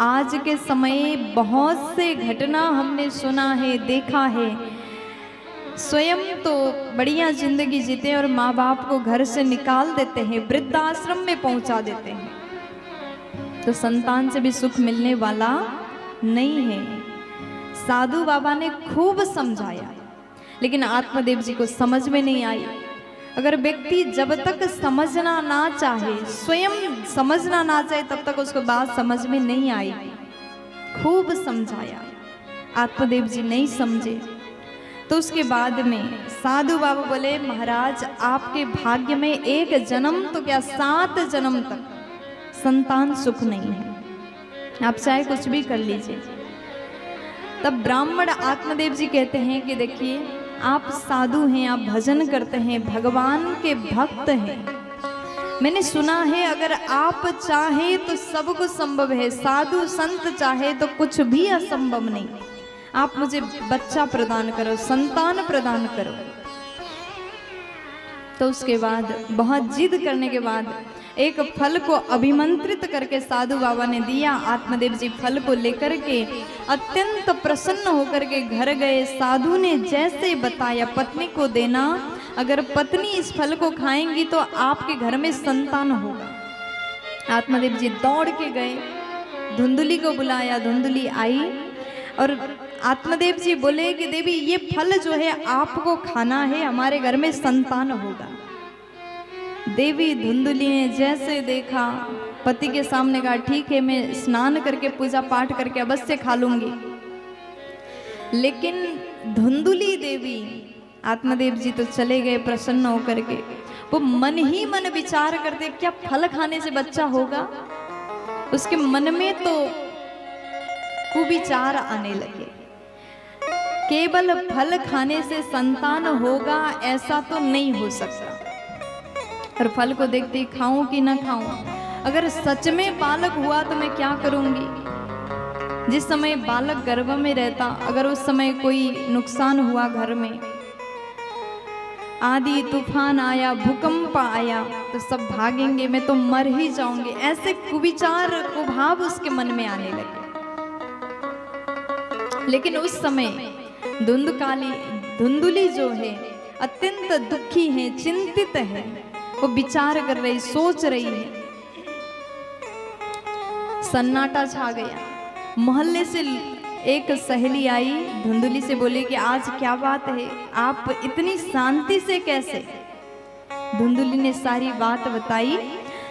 आज के समय बहुत से घटना हमने सुना है, देखा है। स्वयं तो बढ़िया जिंदगी जीते और माँ बाप को घर से निकाल देते हैं, वृद्धाश्रम में पहुंचा देते हैं, तो संतान से भी सुख मिलने वाला नहीं है। साधु बाबा ने खूब समझाया, लेकिन आत्मदेव जी को समझ में नहीं आई। अगर व्यक्ति जब तक समझना ना चाहे, स्वयं समझना ना चाहे, तब तक उसको बात समझ में नहीं आई। खूब समझाया, आत्मदेव जी नहीं समझे। तो उसके बाद में साधु बाबा बोले, महाराज आपके भाग्य में एक जन्म तो क्या 7 जन्म तक संतान सुख नहीं है, आप चाहे कुछ भी कर लीजिए। तब ब्राह्मण आत्मदेव जी कहते हैं कि देखिए, आप साधु हैं, आप भजन करते हैं, भगवान के भक्त हैं। मैंने सुना है अगर आप चाहे तो सब कुछ संभव है, साधु संत चाहे तो कुछ भी असंभव नहीं। आप मुझे बच्चा प्रदान करो, संतान प्रदान करो। तो उसके बाद बहुत जिद करने के बाद एक फल को अभिमंत्रित करके साधु बाबा ने दिया। आत्मदेव जी फल को लेकर के अत्यंत प्रसन्न होकर के घर गए। साधु ने जैसे बताया पत्नी को देना, अगर पत्नी इस फल को खाएंगी तो आपके घर में संतान होगा। आत्मदेव जी दौड़ के गए, धुंधुली को बुलाया, धुंधुली आई और आत्मदेव जी बोले कि देवी ये फल जो है आपको खाना है, हमारे घर में संतान होगा। देवी धुंधुली ने जैसे देखा, पति के सामने कहा ठीक है, मैं स्नान करके पूजा पाठ करके अवश्य खा लूंगी। लेकिन धुंधुली देवी, आत्मदेव जी तो चले गए प्रसन्न होकर के, वो मन ही मन विचार करते क्या फल खाने से बच्चा होगा। उसके मन में तो कुविचार आने लगे, केवल फल खाने से संतान होगा ऐसा तो नहीं हो सकता। और फल को देखते ही खाऊं कि ना खाऊं, अगर सच में बालक हुआ तो मैं क्या करूंगी। जिस समय बालक गर्भ में रहता, अगर उस समय कोई नुकसान हुआ घर में, आंधी तूफान आया, भूकंप आया, तो सब भागेंगे, मैं तो मर ही जाऊंगी। ऐसे कुविचार कुभाव उसके मन में आने लगे। लेकिन उस समय धुंधुली जो है अत्यंत दुखी है, चिंतित है, वो विचार कर रही, सोच रही है। सन्नाटा छा गया। मोहल्ले से एक सहेली आई, धुंधुली से बोली कि आज क्या बात है, आप इतनी शांति से कैसे। धुंधुली ने सारी बात बताई।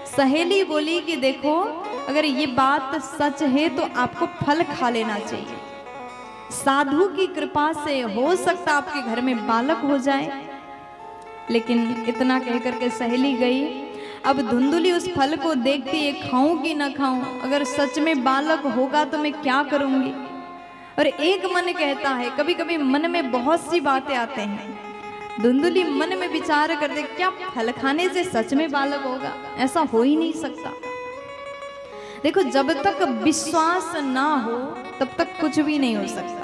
सहेली बोली कि देखो, अगर ये बात सच है तो आपको फल खा लेना चाहिए। साधु की कृपा से हो सकता आपके घर में बालक हो जाए। लेकिन इतना कहकर के सहेली गई। अब धुंधुली उस फल को देखती है, खाऊं कि ना खाऊं, अगर सच में बालक होगा तो मैं क्या करूंगी। और एक मन कहता है, कभी कभी मन में बहुत सी बातें आते हैं। धुंधुली मन में विचार करते, क्या फल खाने से सच में बालक होगा, ऐसा हो ही नहीं सकता। देखो, जब तक विश्वास ना हो तब तक कुछ भी नहीं हो सकता।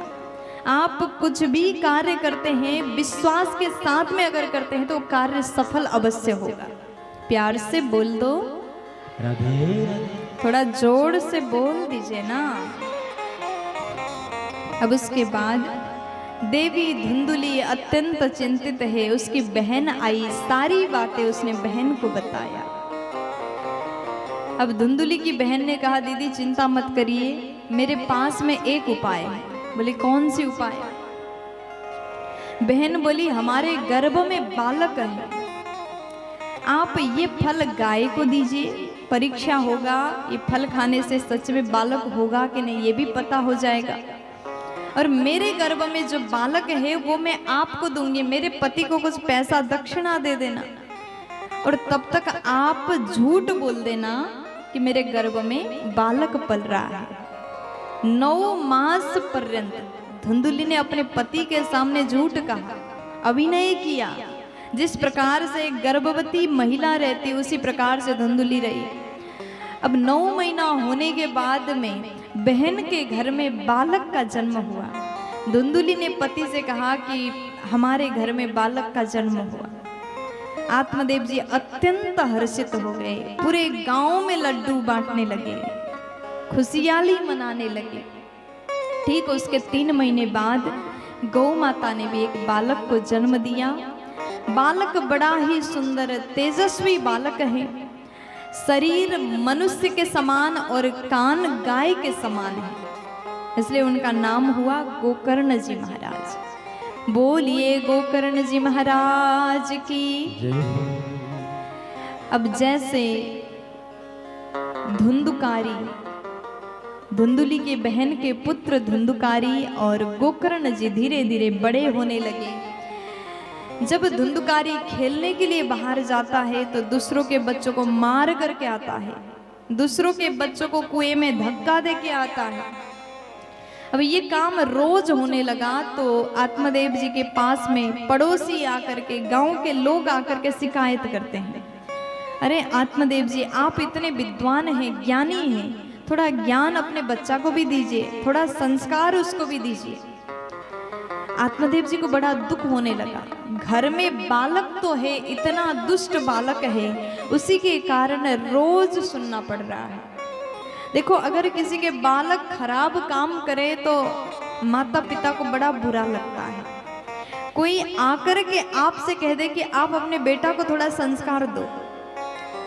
आप कुछ भी कार्य करते हैं, विश्वास के साथ में अगर करते हैं तो कार्य सफल अवश्य होगा। प्यार से बोल दो राधे, थोड़ा जोर से बोल दीजिए ना। अब उसके बाद देवी धुंधुली अत्यंत चिंतित है। उसकी बहन आई, सारी बातें उसने बहन को बताया। अब धुंधुली की बहन ने कहा, दीदी चिंता मत करिए, मेरे पास में एक उपाय है। बोले कौन सी उपाय। बहन बोली, हमारे गर्भ में बालक है, आप ये फल गाय को दीजिए, परीक्षा होगा ये फल खाने से सच में बालक होगा कि नहीं ये भी पता हो जाएगा। और मेरे गर्भ में जो बालक है वो मैं आपको दूंगी, मेरे पति को कुछ पैसा दक्षिणा दे देना, और तब तक आप झूठ बोल देना कि मेरे गर्भ में बालक पल रहा है। 9 मास पर्यंत धुंधुली ने अपने पति के सामने झूठ कहा, अभिनय किया। जिस प्रकार से गर्भवती महिला रहती उसी प्रकार से धुंधुली रही। अब 9 महीना होने के बाद में बहन के घर में बालक का जन्म हुआ। धुंधुली ने पति से कहा कि हमारे घर में बालक का जन्म हुआ। आत्मदेव जी अत्यंत हर्षित हो गए, पूरे गांव में लड्डू बांटने लगे। खुशहाली मनाने लगे। ठीक उसके 3 महीने बाद गौ माता ने भी एक बालक को जन्म दिया। बालक बड़ा ही सुंदर तेजस्वी बालक है। शरीर मनुष्य के समान और कान गाय के समान है, इसलिए उनका नाम हुआ गोकर्ण जी महाराज। बोलिए गोकर्ण जी महाराज की। अब जैसे धुंधुकारी, धुंधुली के बहन के पुत्र धुंधुकारी और गोकर्ण जी धीरे धीरे बड़े होने लगे। जब धुंधुकारी खेलने के लिए बाहर जाता है तो दूसरों के बच्चों को मार करके आता है, दूसरों के बच्चों को कुएं में धक्का दे के आता है। अब ये काम रोज होने लगा तो आत्मदेव जी के पास में पड़ोसी आकर के, गांव के लोग आकर के शिकायत करते हैं, अरे आत्मदेव जी आप इतने विद्वान हैं, ज्ञानी हैं, थोड़ा ज्ञान अपने बच्चा को भी दीजिए, थोड़ा संस्कार उसको भी दीजिए। आत्मदेव जी को बड़ा दुख होने लगा। घर में बालक तो है, इतना दुष्ट बालक है, उसी के कारण रोज सुनना पड़ रहा है। देखो अगर किसी के बालक खराब काम करे तो माता पिता को बड़ा बुरा लगता है। कोई आकर के आपसे कह दे कि आप अपने बेटा को थोड़ा संस्कार दो,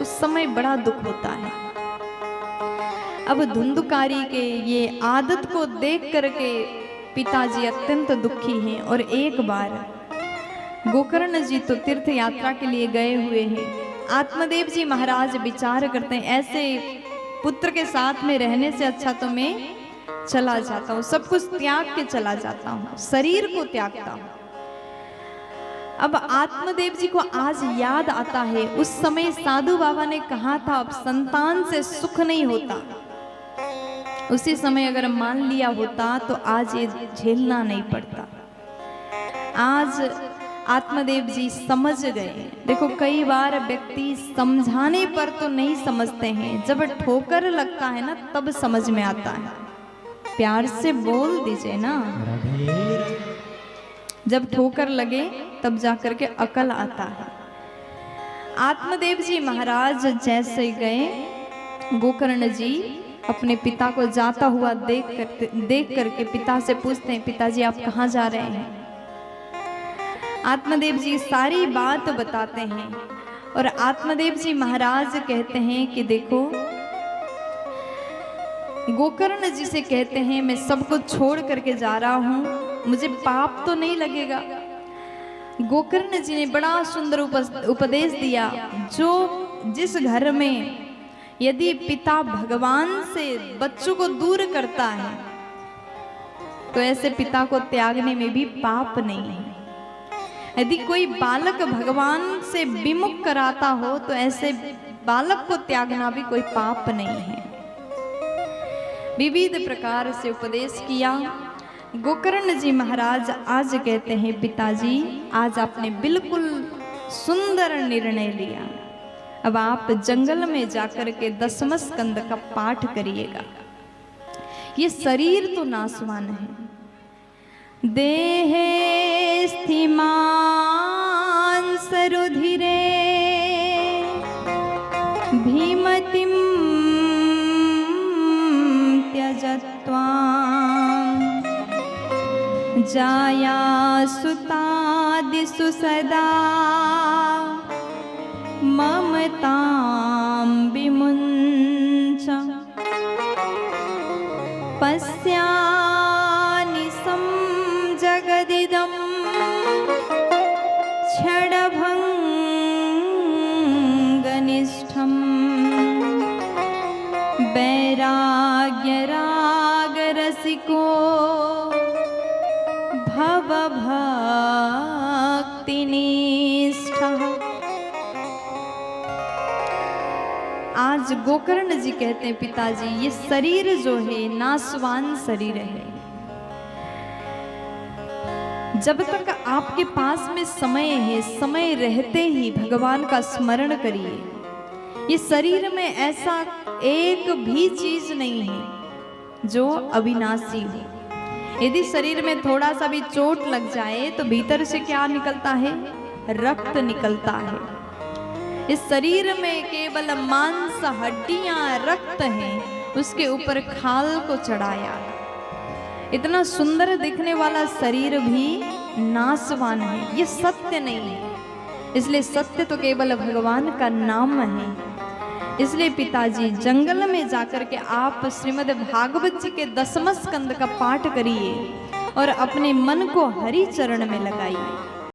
उस समय बड़ा दुख होता है। अब धुंधुकारी के ये आदत को देख करके पिताजी अत्यंत दुखी हैं और एक बार गोकर्ण जी तो तीर्थ यात्रा के लिए गए हुए हैं। आत्मदेव जी महाराज विचार करते हैं, ऐसे पुत्र के साथ में रहने से अच्छा तो मैं चला जाता हूँ, सब कुछ त्याग के चला जाता हूँ, शरीर को त्यागता हूँ। अब आत्मदेव जी को आज याद आता है, उस समय साधु बाबा ने कहा था अब संतान से सुख नहीं होता। उसी समय अगर मान लिया होता तो आज ये झेलना नहीं पड़ता। आज आत्मदेव जी समझ गए। देखो कई बार व्यक्ति समझाने पर तो नहीं समझते हैं, जब ठोकर लगता है ना तब समझ में आता है। प्यार से बोल दीजिए ना, जब ठोकर लगे तब जाकर के अकल आता है। आत्मदेव जी महाराज जैसे गए, गोकर्ण जी अपने पिता को जाता हुआ देख करके पिता से पूछते हैं, पिताजी आप कहाँ जा रहे हैं? आत्मदेव जी सारी बात बताते हैं और आत्मदेव जी महाराज कहते हैं कि देखो, गोकर्ण जी से कहते हैं मैं सब कुछ छोड़ करके जा रहा हूँ, मुझे पाप तो नहीं लगेगा। गोकर्ण जी ने बड़ा सुंदर उपदेश दिया, जो जिस घर में यदि पिता भगवान से बच्चों को दूर करता है तो ऐसे पिता को त्यागने में भी पाप नहीं है। यदि कोई बालक भगवान से विमुख कराता हो तो ऐसे बालक को त्यागना भी कोई पाप नहीं है। विविध प्रकार से उपदेश किया। गोकर्ण जी महाराज आज कहते हैं, पिताजी आज आपने बिल्कुल सुंदर निर्णय लिया, अब आप जंगल में जाकर के 10वें स्कंद का पाठ करिएगा। ये शरीर तो नासवान है, देहे स्थिमान सरुधिरे भीमतिम त्यजत्वा जाया सुतादिषु सदा ममतां विमुञ्च पश्यानिशं जगदिदं क्षणभङ्गनिष्ठं वैराग्यरागरसिको भवभक्तिनिष्ठः। आज गोकर्ण जी कहते हैं, पिताजी ये शरीर जो है नासवान शरीर है, जब तक आपके पास में समय है, समय रहते ही भगवान का स्मरण करिए। ये शरीर में ऐसा एक भी चीज नहीं है जो अविनाशी हो। यदि शरीर में थोड़ा सा भी चोट लग जाए तो भीतर से क्या निकलता है? रक्त निकलता है। इस शरीर में केवल मांस, हड्डियां, रक्त हैं उसके ऊपर खाल को चढ़ाया। इतना सुंदर दिखने वाला शरीर भी नाशवान है, ये सत्य नहीं है। इसलिए सत्य तो केवल भगवान का नाम है। इसलिए पिताजी जंगल में जाकर के आप श्रीमद् भागवत जी के 10वें स्कंद का पाठ करिए और अपने मन को हरि चरण में लगाइए।